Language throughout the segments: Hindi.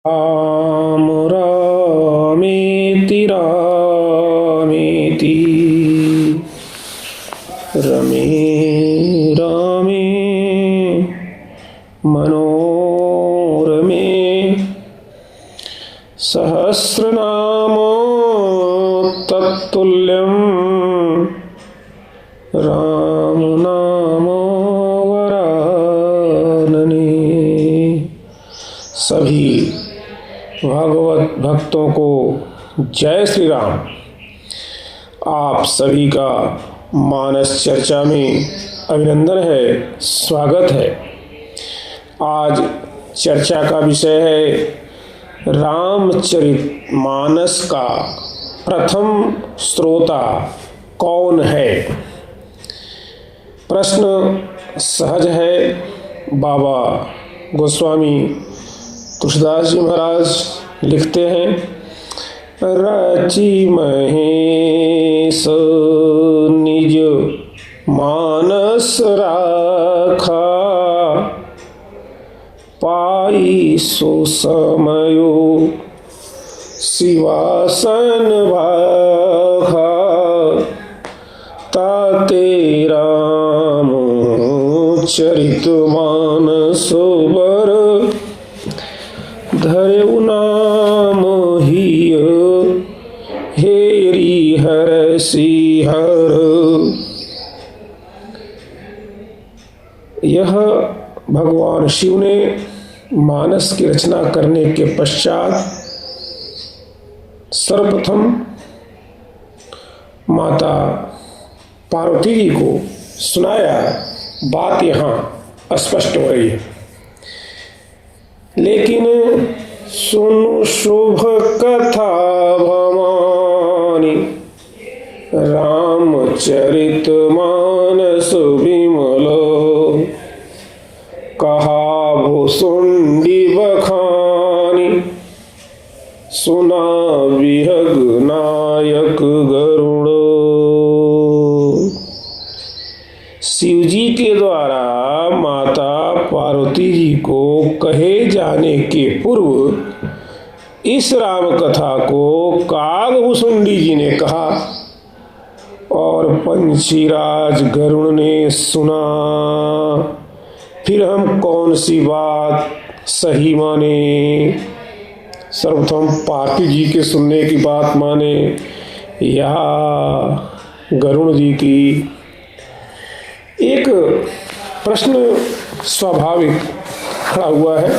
राम रामेति रामेति रमे रामे मनोरमे सहस्रनाम तत्तुल्यं राम नाम वरानने। सभी भागवत भक्तों को जय श्री राम। आप सभी का मानस चर्चा में अभिनंदन है, स्वागत है। आज चर्चा का विषय है रामचरितमानस का प्रथम श्रोता कौन है। प्रश्न सहज है। बाबा गोस्वामी तुलसीदास जी महाराज लिखते हैं, रचि महेश निज मानस राखा, पाई सुसमयो शिवासन भाखा, ताते राम चरित मानस बर, धर्यु नाम हिय हेरि हरसि हर। यह भगवान शिव ने मानस की रचना करने के पश्चात सर्वप्रथम माता पार्वती जी को सुनाया। बात यहाँ स्पष्ट हो रही है, लेकिन सुनु शुभ कथा भवानी, रामचरित मानस विमल, कहा भुसुंडी बखानी, सुना विहग नायक गरुड़। शिव जी के द्वारा माता पार्वती जी को कहे जाने के पूर्व इस राम कथा को कागभुसुंडी जी ने कहा और पंछीराज गरुड़ ने सुना। फिर हम कौन सी बात सही माने? सर्वप्रथम पार्वती जी के सुनने की बात माने या गरुड़ जी की? एक प्रश्न स्वाभाविक खड़ा हुआ है।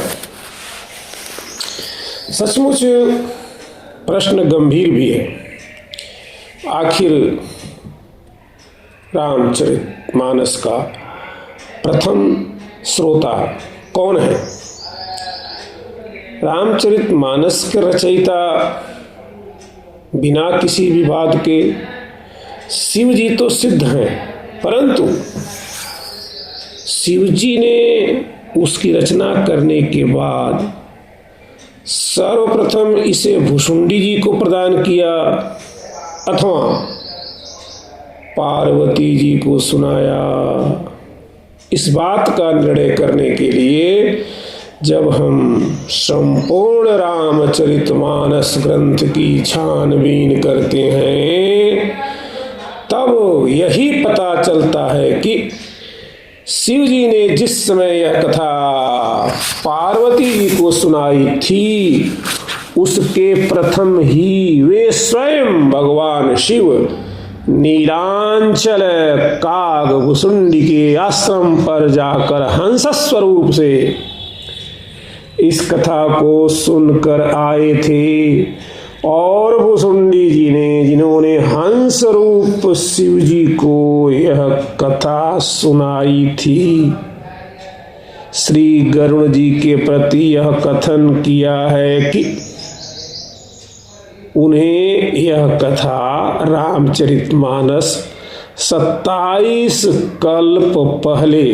सचमुच प्रश्न गंभीर भी है। आखिर रामचरितमानस का प्रथम श्रोता कौन है? रामचरितमानस के रचयिता बिना किसी विवाद के शिव जी तो सिद्ध हैं, परंतु शिव जी ने उसकी रचना करने के बाद सर्वप्रथम इसे भुसुंडी जी को प्रदान किया अथवा पार्वती जी को सुनाया। इस बात का निर्णय करने के लिए जब हम संपूर्ण रामचरितमानस ग्रंथ की छानबीन करते हैं, तब यही पता चलता है कि शिव जी ने जिस समय यह कथा पार्वती जी को सुनाई थी, उसके प्रथम ही वे स्वयं भगवान शिव नीलांचल कागभुसुंडी के आश्रम पर जाकर हंस स्वरूप से इस कथा को सुनकर आए थे। और भुसुंडी जी ने, जिन्होंने हंस रूप शिव जी को यह कथा सुनाई थी, श्री गरुड़ जी के प्रति यह कथन किया है कि उन्हें यह कथा रामचरितमानस 27 कल्प पहले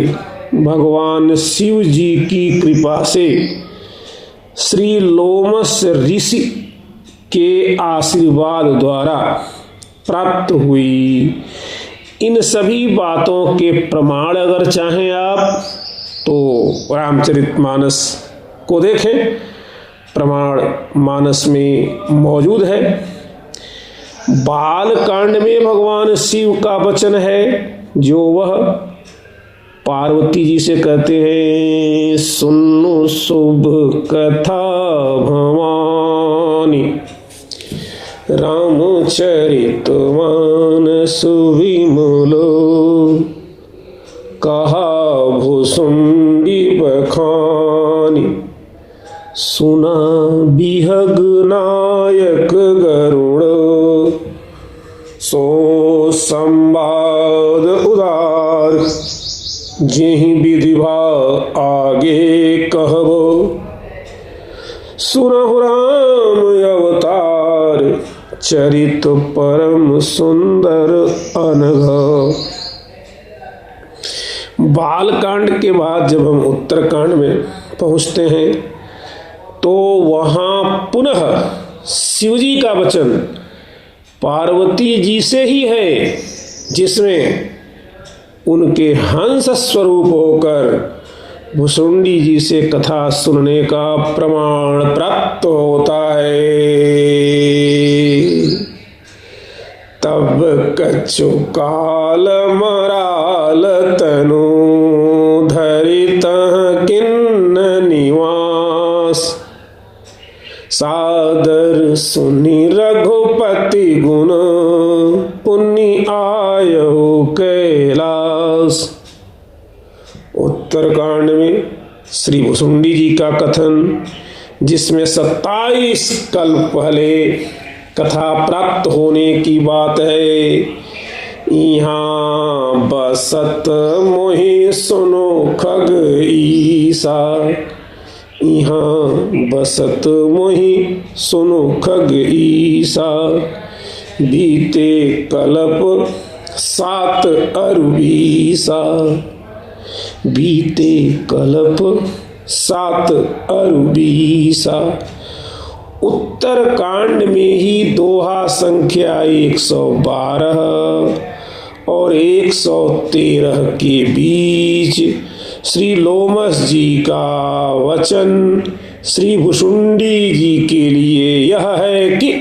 भगवान शिव जी की कृपा से श्री लोमस ऋषि के आशीर्वाद द्वारा प्राप्त हुई। इन सभी बातों के प्रमाण अगर चाहें आप तो रामचरितमानस को देखें प्रमाण मानस में मौजूद है। बाल कांड में भगवान शिव का वचन है, जो वह पार्वती जी से कहते हैं, सुनो शुभ कथा भवानी, रामचरित मानस विमलो, कहा भुसुंडी बखानी, सुना बिहग नायक गरुड़, सो संवाद उदार, जेहि विधिभा आगे कहबो, सुनहु राम अवतार, चरित परम सुंदर अनघ। बालकांड के बाद जब हम उत्तरकांड में पहुंचते हैं तो वहां पुनः शिवजी का वचन पार्वती जी से ही है, जिसमें उनके हंस स्वरूप होकर भुसुंडी जी से कथा सुनने का प्रमाण प्राप्त होता है। तब कछु काल मराल तनु, धरित किन्न निवास, सादर सुनि रघुपति गुण, पुण्य आयु कैलास। उत्तरकांड में श्री भुसुंडी जी का कथन, जिसमें 27 कल्प पहले कथा प्राप्त होने की बात है। यहाँ बसत मोहि सुनो खग ईसा, यहाँ बसत मोहि सुनो खग ईसा, बीते कल्प 7 अरुबीसा, बीते कल्प 7 अरुबीसा। उत्तर कांड में ही दोहा संख्या 112 और 113 के बीच श्री लोमस जी का वचन श्री भुसुंडी जी के लिए यह है कि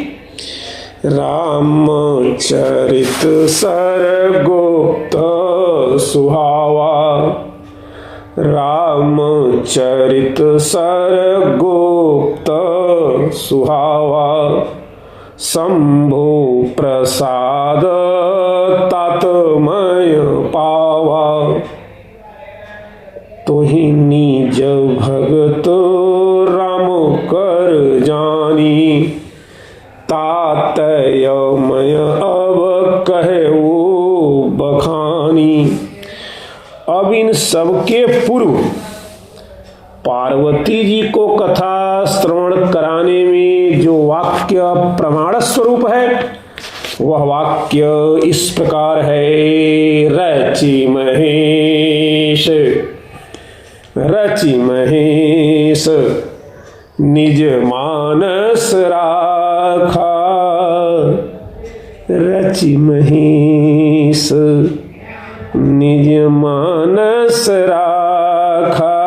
रामचरित सरगुप्त सुहावा, रामचरित सरगुप्त सुहावा, शंभु प्रसाद तातमय पावा, तुहि निज भगत राम कर जानी, तातयमय अब कहेऊ बखानी। अब इन सबके पूर्व पार्वती जी को कथा श्रवण कराने में जो वाक्य प्रमाण स्वरूप है, वह वाक्य इस प्रकार है। रचि महेश, रचि महेश निज मानस राखा, रचि महेश निज मानस राखा,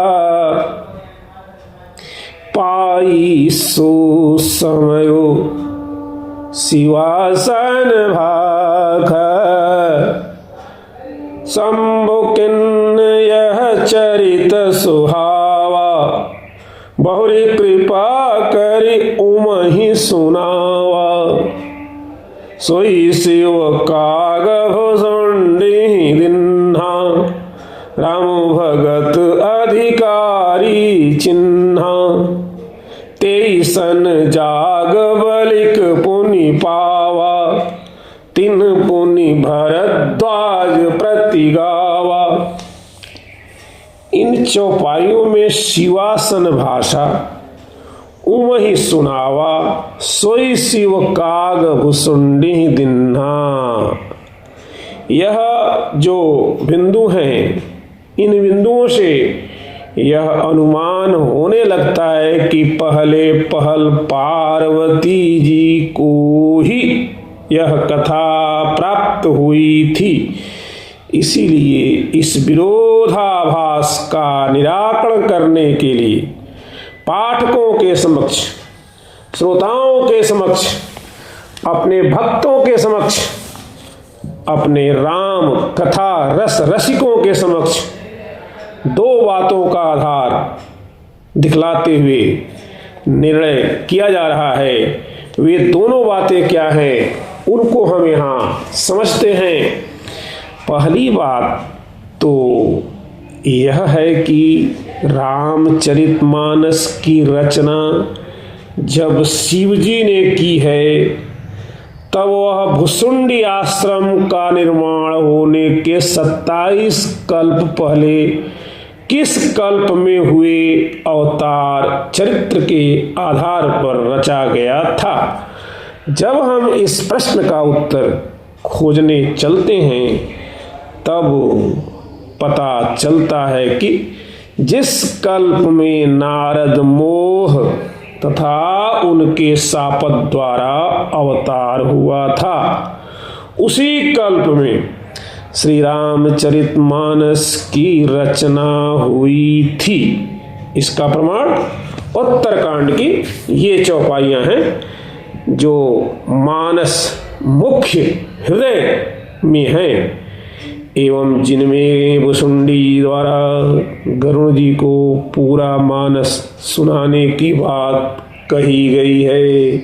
पाई सो समयो शिवासन भाखा, शंभु किन्न यह चरित सुहावा, बहुरी कृपा करी उमहि सुनावा, सोई शिव काग भुसुंडी दिन्हा, राम भगत अधिकारी चिन्हा, तेईसन जाग बलिक पुनि पावा, तिन पुनि भरद्वाज प्रति गावा। इन चौपाइयों में शिवासन भाषा, उमहि सुनावा, सोई शिव काग भुसुंडी दिन्हा, यह जो बिंदु हैं, इन बिंदुओं से यह अनुमान होने लगता है कि पहले पहल पार्वती जी को ही यह कथा प्राप्त हुई थी। इसीलिए इस विरोधाभास का निराकरण करने के लिए पाठकों के समक्ष, श्रोताओं के समक्ष, अपने भक्तों के समक्ष, अपने राम कथा रस रसिकों के समक्ष दो बातों का आधार दिखलाते हुए निर्णय किया जा रहा है। वे दोनों बातें क्या हैं, उनको हम यहाँ समझते हैं। पहली बात तो यह है कि रामचरितमानस की रचना जब शिव जी ने की है, तब वह भुसुंडी आश्रम का निर्माण होने के 27 कल्प पहले किस कल्प में हुए अवतार चरित्र के आधार पर रचा गया था। जब हम इस प्रश्न का उत्तर खोजने चलते हैं, तब पता चलता है कि जिस कल्प में नारद मोह तथा उनके शापत द्वारा अवतार हुआ था, उसी कल्प में श्री रामचरितमानस की रचना हुई थी। इसका प्रमाण उत्तरकांड की ये चौपाइयां हैं जो मानस मुख्य हृदय में हैं एवं जिनमें भुसुंडी द्वारा गरुण जी को पूरा मानस सुनाने की बात कही गई है।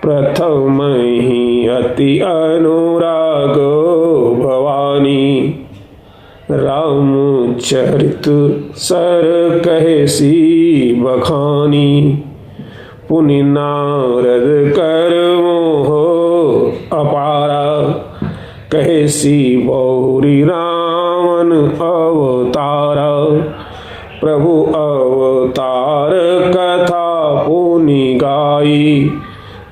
प्रथम ही अति अनुराग भवानी, रामचरित सर कहसी बखानी, पुनि नारद कर मोह अपारा, कहसी बौरी रावण अवतारा, प्रभु अवतार कथा पुनि गाई,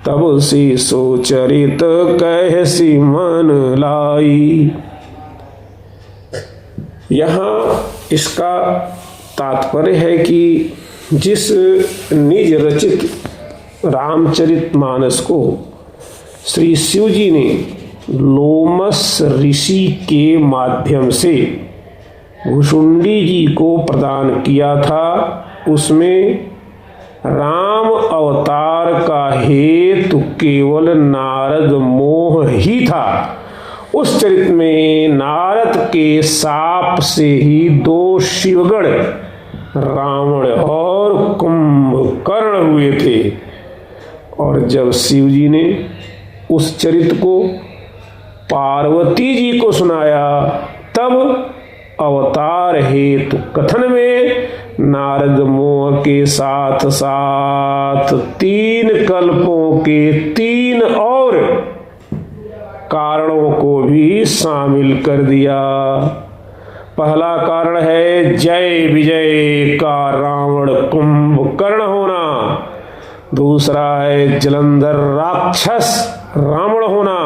तब सी सुचरित कहसी मन लाई। यहाँ इसका तात्पर्य है कि जिस निज रचित रामचरितमानस को श्री शिव जी ने लोमस ऋषि के माध्यम से भुसुंडी जी को प्रदान किया था, उसमें राम अवतार का हेतु केवल नारद मोह ही था। उस चरित्र में नारद के शाप से ही दो शिवगण रावण और कुंभकर्ण हुए थे, और जब शिव जी ने उस चरित्र को पार्वती जी को सुनाया, तब अवतार हेतु कथन में नारद मोह के साथ साथ 3 कल्पों के 3 और कारणों को भी शामिल कर दिया। पहला कारण है जय विजय का रावण कुंभकर्ण होना, दूसरा है जलंधर राक्षस रावण होना,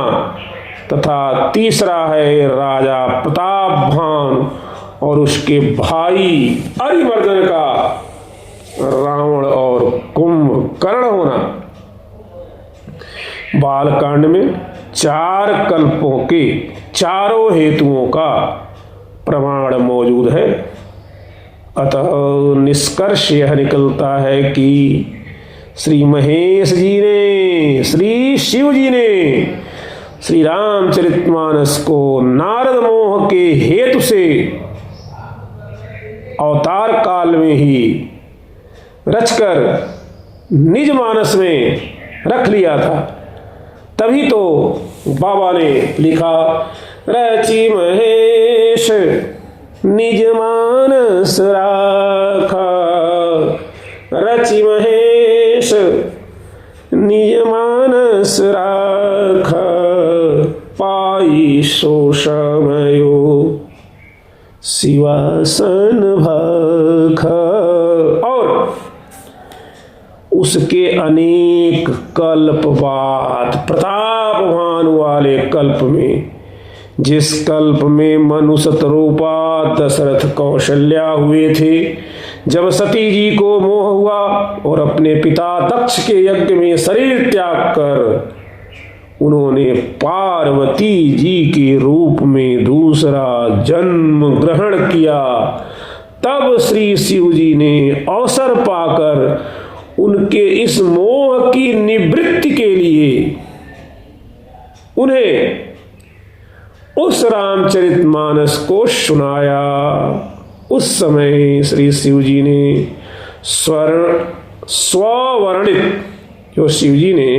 तथा तीसरा है राजा प्रतापभान और उसके भाई अरिमर्दन का रावण और कुंभकर्ण होना। बालकांड में 4 कल्पों के चारों हेतुओं का प्रमाण मौजूद है। अतः निष्कर्ष यह निकलता है कि श्री महेश जी ने, श्री शिव जी ने श्री रामचरितमानस को नारद मोह के हेतु से अवतार काल में ही रचकर निज मानस में रख लिया था। तभी तो बाबा ने लिखा, रचि महेश निज मानस राखा, रचि महेश निज मानस राखा, पाई सो समयो शिवासन भाखा। और उसके अनेक कल्प बाद प्रतापवान वाले कल्प में, जिस कल्प में मनुष्य रूपा दशरथ कौशल्या हुए थे, जब सती जी को मोह हुआ और अपने पिता दक्ष के यज्ञ में शरीर त्याग कर उन्होंने पार्वती जी के रूप में दूसरा जन्म ग्रहण किया, तब श्री शिव जी ने अवसर पाकर उनके इस मोह की निवृत्ति के लिए उन्हें उस रामचरितमानस को सुनाया। उस समय श्री शिव जी ने स्ववर्णित, जो शिव जी ने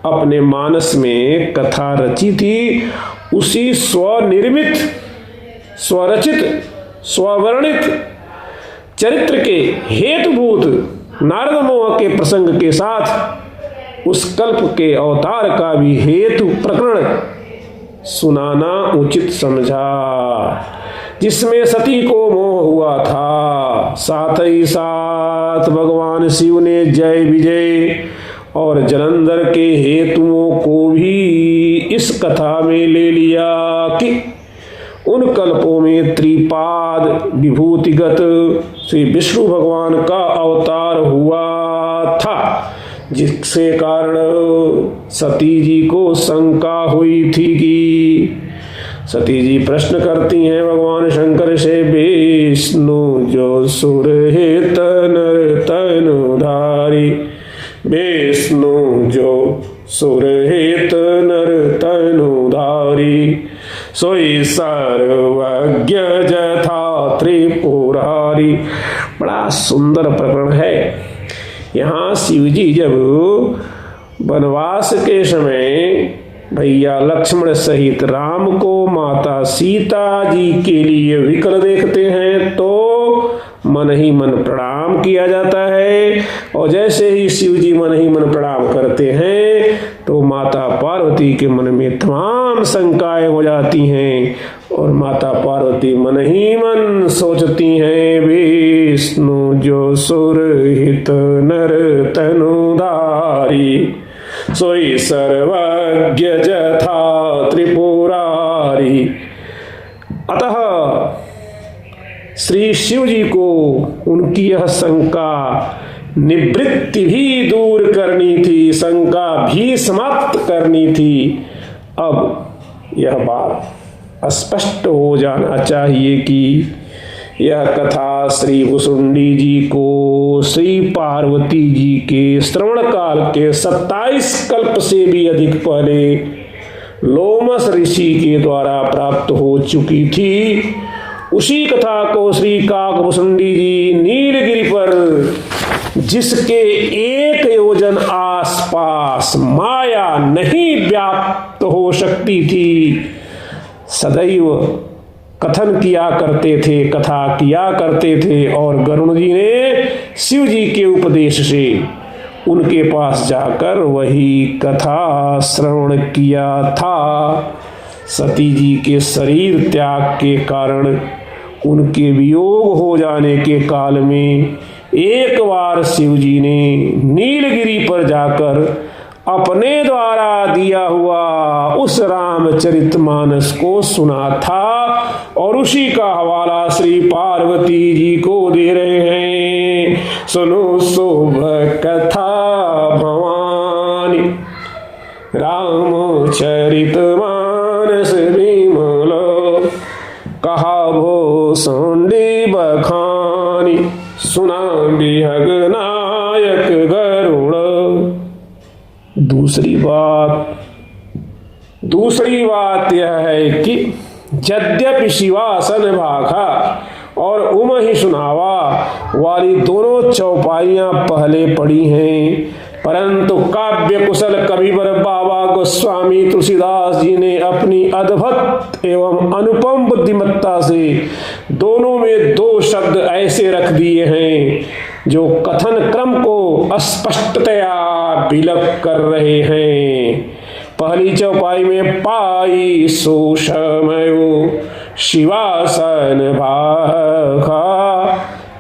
अपने मानस में कथा रची थी, उसी स्वनिर्मित, स्वरचित, स्ववर्णित चरित्र के हेतुभूत नारद मोह के प्रसंग के साथ उस कल्प के अवतार का भी हेतु प्रकरण सुनाना उचित समझा, जिसमें सती को मोह हुआ था। साथ ही साथ भगवान शिव ने जय विजय और जलंधर के हेतुओं को भी इस कथा में ले लिया कि उन कल्पों में त्रिपाद विभूतिगत श्री विष्णु भगवान का अवतार हुआ था, जिसके कारण सती जी को शंका हुई थी कि सती जी प्रश्न करती हैं भगवान शंकर से, विष्णु जो सुर है नर तनुधारी, विष्णु जो सुर है नर तनुधारी, सोई सर्वज्ञ जथा त्रिपुरारी। बड़ा सुंदर प्रकरण है। यहाँ शिव जी जब वनवास के समय भैया लक्ष्मण सहित राम को माता सीता जी के लिए विकल देखते हैं तो मन ही मन प्रणाम किया जाता है, और जैसे ही शिव जी मन ही मन प्रणाम करते हैं तो माता पार्वती के मन में तमाम शंकाएं हो जाती हैं, और माता पार्वती मन ही मन सोचती हैं, विष्णु जो सुरहित नर तनुधारी, सोई सर्वज्ञ जथा त्रिपुरारी। अतः श्री शिव जी को उनकी यह शंका निवृत्ति भी दूर करनी थी, शंका भी समाप्त करनी थी। अब यह बात स्पष्ट हो जाना चाहिए कि यह कथा श्री भुसुंडी जी को श्री पार्वती जी के श्रवण काल के 27 कल्प से भी अधिक पहले लोमस ऋषि के द्वारा प्राप्त हो चुकी थी। उसी कथा को श्री काकभुसुंडी जी नीलगिरि पर, जिसके 1 योजन आसपास माया नहीं व्याप्त हो सकती थी, सदैव कथन किया करते थे, कथा किया करते थे, और गरुण जी ने शिव जी के उपदेश से उनके पास जाकर वही कथा श्रवण किया था। सती जी के शरीर त्याग के कारण उनके वियोग हो जाने के काल में एक बार शिव जी ने नीलगिरि पर जाकर अपने द्वारा दिया हुआ उस रामचरितमानस को सुना था, और उसी का हवाला श्री पार्वती जी को दे रहे हैं। सुनो शुभ कथा भवानी, रामचरितमानस विमल, कहा भुसुंडी बखानी, सुना बिहग नायक गरुड़। दूसरी बात यह है कि यद्यपि शिवासन भाखा और उम ही सुनावा वाली दोनों चौपाइयां पहले पड़ी हैं, परंतु काव्य कुशल कविवर बाबा गोस्वामी तुलसीदास जी ने अपनी अद्भुत एवं अनुपम बुद्धिमत्ता से दोनों में 2 शब्द ऐसे रख दिए हैं जो कथन क्रम को स्पष्टतया विलप कर रहे हैं। पहली चौपाई में पाई सुषमयो शिवासन भाखा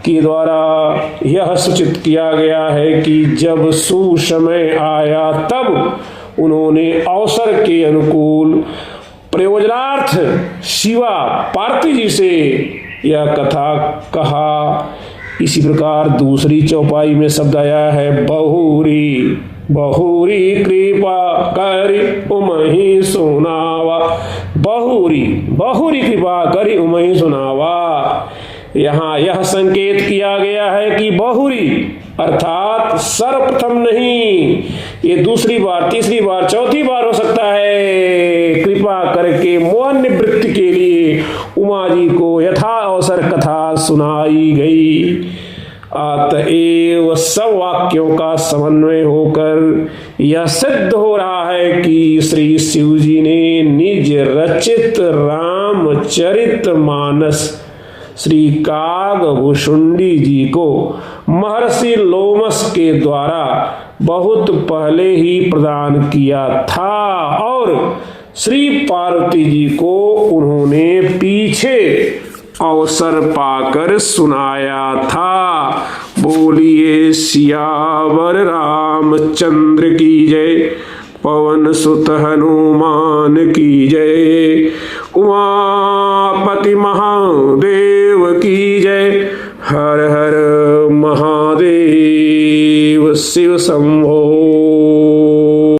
के द्वारा यह सूचित किया गया है कि जब सुसमय आया तब उन्होंने अवसर के अनुकूल प्रयोजनार्थ शिवा पार्वती जी से यह कथा कहा। इसी प्रकार दूसरी चौपाई में शब्द आया है बहुरी बहुरी कृपा करी उमहि सुनावा, बहुरी बहुरी कृपा करी उमहि सुनावा। यहां यह संकेत किया गया है कि बहुरी अर्थात सर्वप्रथम नहीं, ये दूसरी बार, तीसरी बार, चौथी बार हो सकता है। कृपा करके मोहन निवृत्ति के लिए उमा जी को यथा अवसर कथा सुनाई गई। अतएव सब वाक्यों का समन्वय होकर यह सिद्ध हो रहा है कि श्री शिव जी ने निज रचित रामचरितमानस श्री कागभूषुंडी जी को महर्षि लोमस के द्वारा बहुत पहले ही प्रदान किया था और श्री पार्वती जी को उन्होंने पीछे अवसर पाकर सुनाया था। बोलिए सियावर रामचंद्र की जय, पवन सुत हनुमान की जय, उमापति महादेव की जय। हर हर महादेव, शिव शंभो।